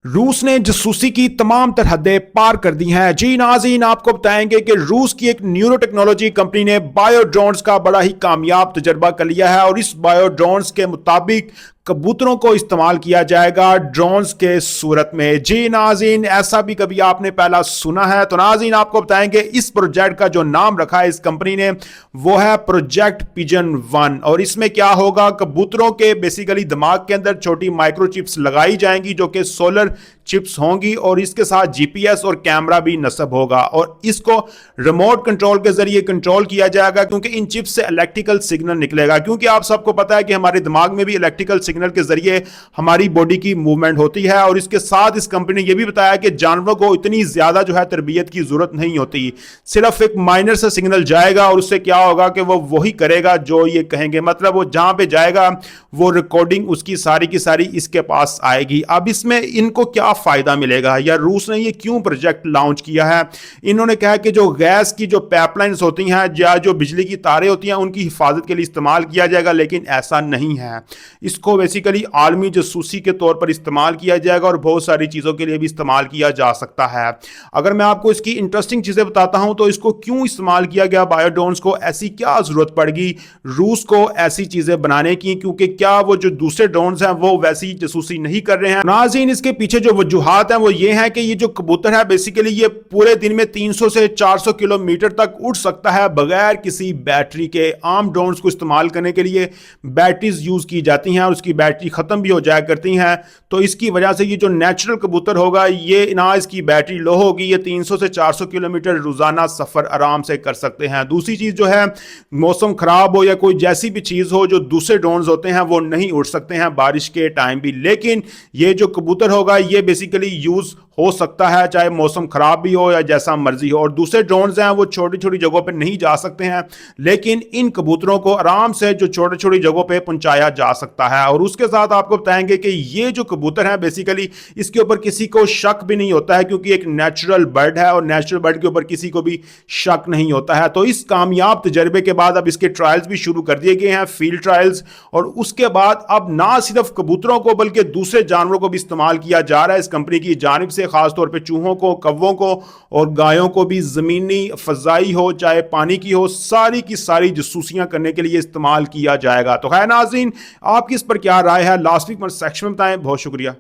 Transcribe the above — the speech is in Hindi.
रूस ने जासूसी की तमाम सरहदें पार कर दी हैं। जी नाज़रीन, आपको बताएंगे कि रूस की एक न्यूरो टेक्नोलॉजी कंपनी ने बायो ड्रोन्स का बड़ा ही कामयाब तजर्बा कर लिया है और इस बायो ड्रोन्स के मुताबिक कबूतरों को इस्तेमाल किया जाएगा ड्रोन्स के सूरत में। जी नाज़रीन, ऐसा भी कभी आपने पहला सुना है? तो नाज़रीन, आपको बताएंगे इस प्रोजेक्ट का जो नाम रखा है इस कंपनी ने वो है प्रोजेक्ट पिजन 1। और इसमें क्या होगा, कबूतरों के बेसिकली दिमाग के अंदर छोटी माइक्रोचिप्स लगाई जाएंगी जो कि सोलर चिप्स होंगी और इसके साथ जीपीएस और कैमरा भी नस्ब होगा और इसको रिमोट कंट्रोल के जरिए कंट्रोल किया जाएगा क्योंकि इन चिप्स से इलेक्ट्रिकल सिग्नल निकलेगा। क्योंकि आप सबको पता है कि हमारे दिमाग में भी इलेक्ट्रिकल सिग्नल के जरिए हमारी बॉडी की मूवमेंट होती है। और इसके साथ इस कंपनी ने यह भी बताया कि जानवरों को इतनी ज्यादा जो है तरबियत की जरूरत नहीं होती, सिर्फ एक माइनर से सिग्नल जाएगा और उससे क्या होगा कि वो वही करेगा जो ये कहेंगे। मतलब वो जहां पे जाएगा वो रिकॉर्डिंग उसकी सारी की सारी इसके पास आएगी। अब इसमें इनको क्या फायदा मिलेगा या रूस ने ये क्यों प्रोजेक्ट लॉन्च किया है? इन्होंने कहा कि जो गैस की जो पाइपलाइंस होती हैं या जो बिजली की तारें होती हैं उनकी हिफाजत के लिए इस्तेमाल किया जाएगा, लेकिन ऐसा नहीं है। इसको बेसिकली आलमी जासूसी के तौर पर इस्तेमाल किया जाएगा और बहुत सारी चीज़ों के लिए भी इस्तेमाल किया जा सकता है। अगर मैं आपको इसकी इंटरेस्टिंग चीज़ें बताता हूं तो इसको क्यों इस्तेमाल किया गया बायोड्रोन्स को, ऐसी क्या जरूरत पड़गी रूस को ऐसी चीज़ें बनाने की, क्योंकि क्या वो जो दूसरे ड्रोन्स हैं वो वैसी जासूसी नहीं कर रहे हैं? नाज़रीन, इसके पीछे जो वजूहात हैं वो ये है कि ये जो कबूतर है बेसिकली ये पूरे दिन में 300 से 400 किलोमीटर तक उड़ सकता है बगैर किसी बैटरी के। आम ड्रोन्स को इस्तेमाल करने के लिए बैटरीज यूज की जाती हैं और उसकी बैटरी खत्म भी हो जाया करती हैं। तो इसकी वजह से ये जो नेचुरल कबूतर होगा ये ना इसकी बैटरी लो होगी, ये 300 से 400 किलोमीटर रोजाना सफर आराम से कर सकते हैं। दूसरी चीज जो है, मौसम खराब हो या कोई जैसी भी चीज हो, जो दूसरे ड्रोन्स होते हैं वो नहीं उड़ सकते हैं बारिश के टाइम भी, लेकिन ये जो कबूतर होगा ये बेसिकली यूज हो सकता है चाहे मौसम खराब भी हो या जैसा मर्जी हो। और दूसरे ड्रोन्स हैं वो छोटी छोटी जगहों पर नहीं जा सकते हैं, लेकिन इन कबूतरों को आराम से जो छोटी छोटी जगहों पे पहुंचाया जा सकता है। और उसके साथ आपको बताएंगे कि ये जो कबूतर है बेसिकली इसके ऊपर किसी को शक भी नहीं होता है क्योंकि एक नेचुरल बर्ड है और नेचुरल बर्ड के ऊपर किसी को भी शक नहीं होता है। तो इस कामयाब तजर्बे के बाद अब इसके ट्रायल्स भी शुरू कर दिए गए हैं, फील्ड ट्रायल्स। और उसके बाद अब ना सिर्फ कबूतरों को बल्कि दूसरे जानवरों को भी इस्तेमाल किया जा रहा है इस कंपनी की जानिब से, खासतौर पर चूहों को, कौवों को और गायों को भी जमीनी फजाई हो चाहे पानी की हो, सारी की सारी जासूसियां करने के लिए इस्तेमाल किया जाएगा। तो है नाज़रीन, आपकी इस पर क्या राय है? लास्ट वीक सेक्शन में बताएं। बहुत शुक्रिया।